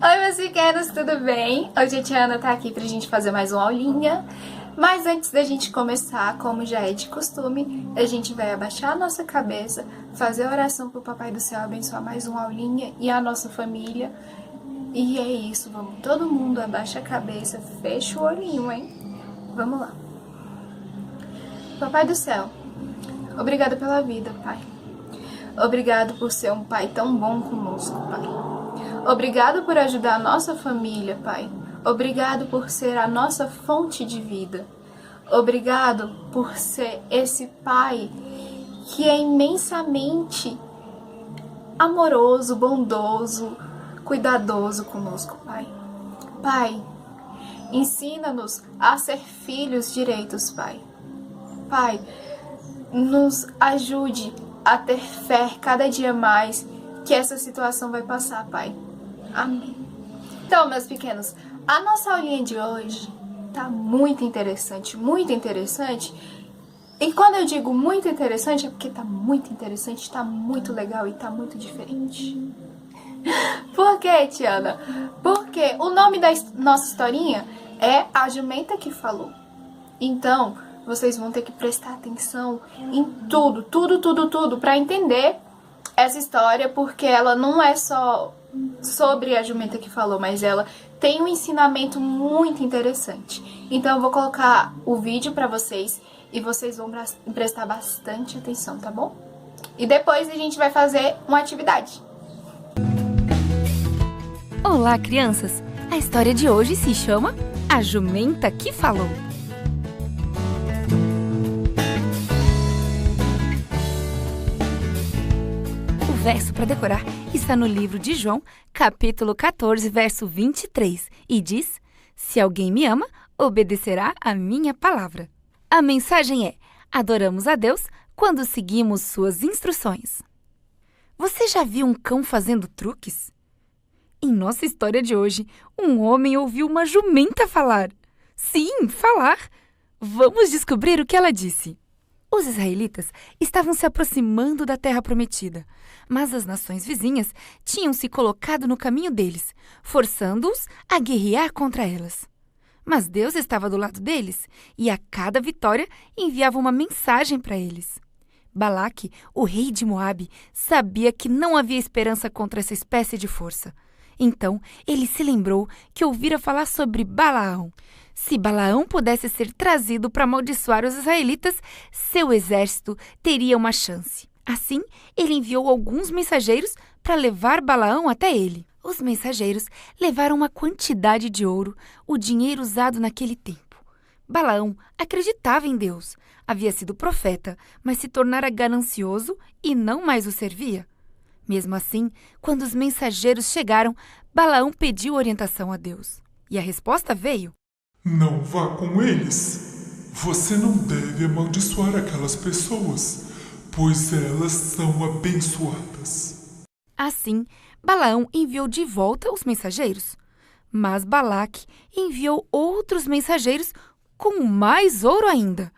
Oi, meus pequenos, tudo bem? Hoje a Tiana tá aqui pra gente fazer mais uma aulinha. Mas antes da gente começar, como já é de costume, a gente vai abaixar a nossa cabeça, fazer a oração pro Papai do Céu abençoar mais uma aulinha e a nossa família. E é isso, vamos todo mundo abaixa a cabeça, fecha o olhinho, hein? Vamos lá. Papai do Céu, obrigado pela vida, Pai. Obrigado por ser um Pai tão bom conosco, Pai. Obrigado por ajudar a nossa família, Pai. Obrigado por ser a nossa fonte de vida. Obrigado por ser esse Pai que é imensamente amoroso, bondoso, cuidadoso conosco, Pai. Pai, ensina-nos a ser filhos direitos, Pai. Pai, nos ajude a ter fé cada dia mais que essa situação vai passar, Pai. Amém. Então, meus pequenos, a nossa aulinha de hoje tá muito interessante, muito interessante. E quando eu digo muito interessante, é porque tá muito interessante, tá muito legal e tá muito diferente. Por quê, Tiana? Porque o nome da nossa historinha é A Jumenta que Falou. Então, vocês vão ter que prestar atenção em tudo para entender essa história, porque ela não é só sobre a jumenta que falou, mas ela tem um ensinamento muito interessante. Então eu vou colocar o vídeo para vocês e vocês vão prestar bastante atenção, tá bom? E depois a gente vai fazer uma atividade. Olá, crianças! A história de hoje se chama A Jumenta que Falou. O verso para decorar está no livro de João, capítulo 14, verso 23, e diz: Se alguém me ama, obedecerá a minha palavra. A mensagem é: adoramos a Deus quando seguimos suas instruções. Você já viu um cão fazendo truques? Em nossa história de hoje, um homem ouviu uma jumenta falar. Sim, falar! Vamos descobrir o que ela disse. Os israelitas estavam se aproximando da terra prometida, mas as nações vizinhas tinham se colocado no caminho deles, forçando-os a guerrear contra elas. Mas Deus estava do lado deles e a cada vitória enviava uma mensagem para eles. Balaque, o rei de Moabe, sabia que não havia esperança contra essa espécie de força. Então, ele se lembrou que ouvira falar sobre Balaão. Se Balaão pudesse ser trazido para amaldiçoar os israelitas, seu exército teria uma chance. Assim, ele enviou alguns mensageiros para levar Balaão até ele. Os mensageiros levaram uma quantidade de ouro, o dinheiro usado naquele tempo. Balaão acreditava em Deus, havia sido profeta, mas se tornara ganancioso e não mais o servia. Mesmo assim, quando os mensageiros chegaram, Balaão pediu orientação a Deus. E a resposta veio: Não vá com eles. Você não deve amaldiçoar aquelas pessoas, pois elas são abençoadas. Assim, Balaão enviou de volta os mensageiros. Mas Balaque enviou outros mensageiros com mais ouro ainda.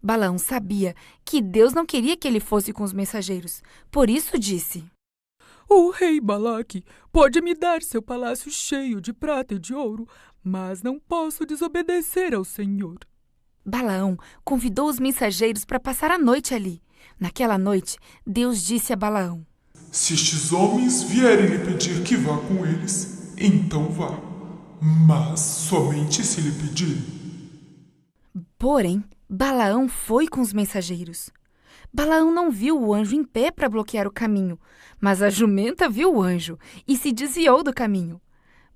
Balaão sabia que Deus não queria que ele fosse com os mensageiros. Por isso disse: O rei Balaque pode me dar seu palácio cheio de prata e de ouro, mas não posso desobedecer ao Senhor. Balaão convidou os mensageiros para passar a noite ali. Naquela noite, Deus disse a Balaão: Se estes homens vierem lhe pedir que vá com eles, então vá, mas somente se lhe pedirem. Porém, Balaão foi com os mensageiros. Balaão não viu o anjo em pé para bloquear o caminho, mas a jumenta viu o anjo e se desviou do caminho.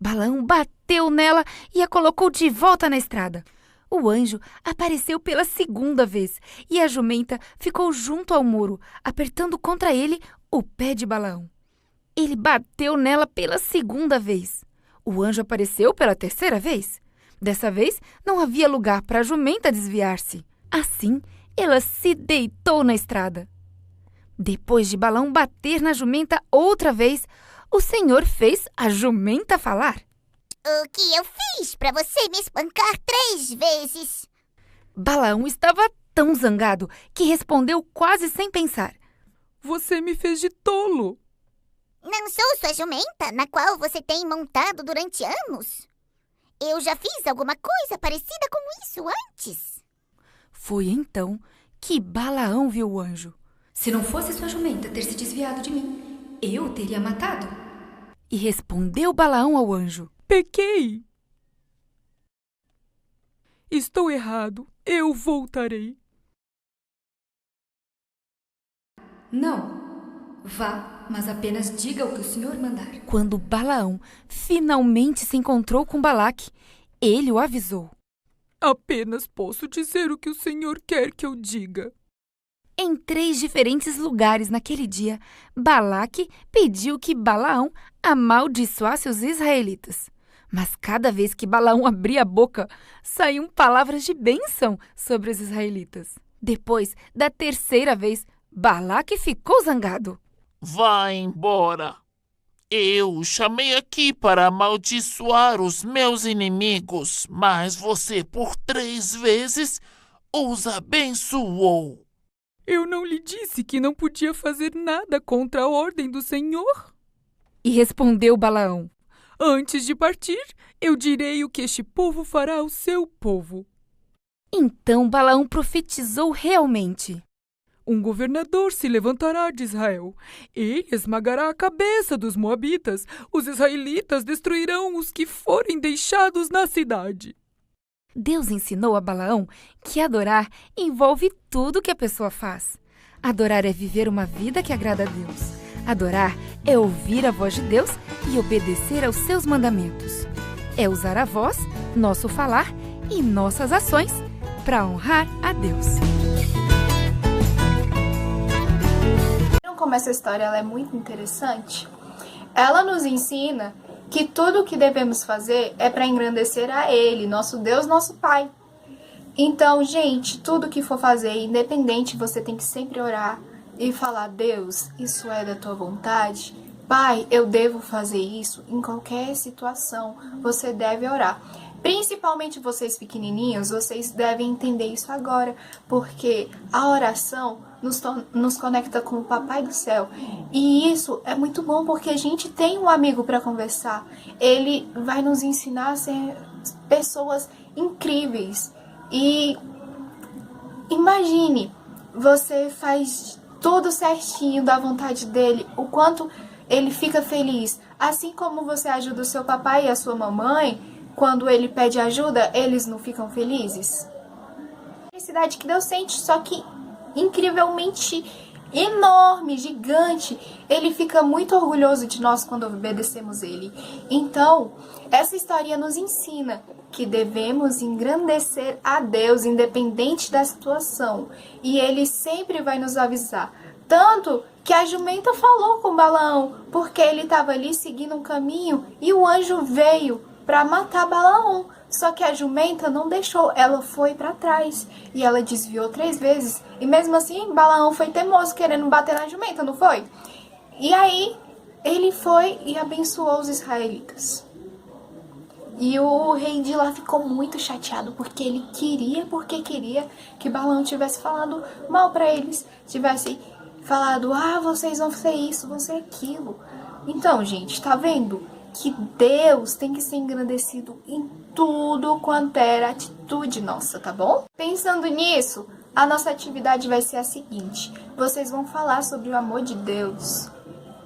Balaão bateu nela e a colocou de volta na estrada. O anjo apareceu pela segunda vez e a jumenta ficou junto ao muro, apertando contra ele o pé de Balaão. Ele bateu nela pela segunda vez. O anjo apareceu pela terceira vez. Dessa vez, não havia lugar para a jumenta desviar-se. Assim, ela se deitou na estrada. Depois de Balaão bater na jumenta outra vez, o Senhor fez a jumenta falar. O que eu fiz para você me espancar 3 vezes? Balaão estava tão zangado que respondeu quase sem pensar. Você me fez de tolo. Não sou sua jumenta, na qual você tem montado durante anos? Eu já fiz alguma coisa parecida com isso antes. Foi então que Balaão viu o anjo. Se não fosse sua jumenta ter se desviado de mim, eu o teria matado. E respondeu Balaão ao anjo: Pequei. Estou errado. Eu voltarei. Não, vá, mas apenas diga o que o Senhor mandar. Quando Balaão finalmente se encontrou com Balaque, ele o avisou. Apenas posso dizer o que o Senhor quer que eu diga. Em 3 diferentes lugares naquele dia, Balaque pediu que Balaão amaldiçoasse os israelitas. Mas cada vez que Balaão abria a boca, saíam palavras de bênção sobre os israelitas. Depois da 3ª vez, Balaque ficou zangado. Vá embora. Eu o chamei aqui para amaldiçoar os meus inimigos, mas você por 3 vezes os abençoou. Eu não lhe disse que não podia fazer nada contra a ordem do Senhor? E respondeu Balaão: Antes de partir, eu direi o que este povo fará ao seu povo. Então Balaão profetizou realmente. Um governador se levantará de Israel. Ele esmagará a cabeça dos moabitas. Os israelitas destruirão os que forem deixados na cidade. Deus ensinou a Balaão que adorar envolve tudo que a pessoa faz. Adorar é viver uma vida que agrada a Deus. Adorar é ouvir a voz de Deus e obedecer aos seus mandamentos. É usar a voz, nosso falar e nossas ações para honrar a Deus. Como essa história ela é muito interessante, ela nos ensina que tudo o que devemos fazer é para engrandecer a Ele, nosso Deus, nosso Pai. Então, gente, tudo que for fazer, independente, você tem que sempre orar e falar: Deus, isso é da tua vontade? Pai, eu devo fazer isso? Em qualquer situação, você deve orar. Principalmente vocês pequenininhos, vocês devem entender isso agora, porque a oração nos conecta com o Papai do Céu. E isso é muito bom, porque a gente tem um amigo para conversar. Ele vai nos ensinar a ser pessoas incríveis. E imagine, você faz tudo certinho da vontade dele, o quanto ele fica feliz. Assim como você ajuda o seu papai e a sua mamãe, quando ele pede ajuda, eles não ficam felizes? A felicidade que Deus sente, só que incrivelmente enorme, gigante. Ele fica muito orgulhoso de nós quando obedecemos ele. Então, essa história nos ensina que devemos engrandecer a Deus, independente da situação. E ele sempre vai nos avisar. Tanto que a jumenta falou com Balaão, porque ele estava ali seguindo um caminho e o anjo veio para matar Balaão. Só que a jumenta não deixou, ela foi para trás e ela desviou 3 vezes. E mesmo assim, Balaão foi teimoso, querendo bater na jumenta, não foi? E aí, ele foi e abençoou os israelitas. E o rei de lá ficou muito chateado, porque ele queria que Balaão tivesse falado mal para eles, tivesse falado: vocês vão fazer isso, vão fazer aquilo. Então, gente, tá vendo? Que Deus tem que ser engrandecido em tudo quanto era atitude nossa, tá bom? Pensando nisso, a nossa atividade vai ser a seguinte: vocês vão falar sobre o amor de Deus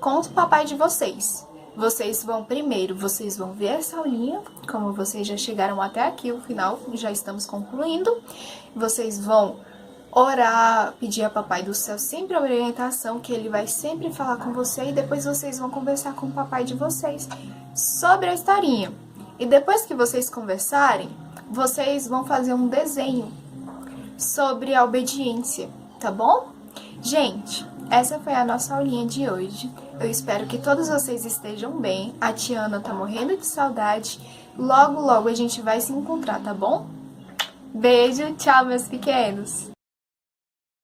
com o papai de vocês. Vocês vão ver essa aulinha, como vocês já chegaram até aqui, o final, já estamos concluindo. Vocês vão orar, pedir a Papai do Céu sempre a orientação, que ele vai sempre falar com você, e depois vocês vão conversar com o papai de vocês sobre a historinha. E depois que vocês conversarem, vocês vão fazer um desenho sobre a obediência, tá bom? Gente, essa foi a nossa aulinha de hoje. Eu espero que todos vocês estejam bem. A Tiana tá morrendo de saudade. Logo, logo a gente vai se encontrar, tá bom? Beijo, tchau, meus pequenos!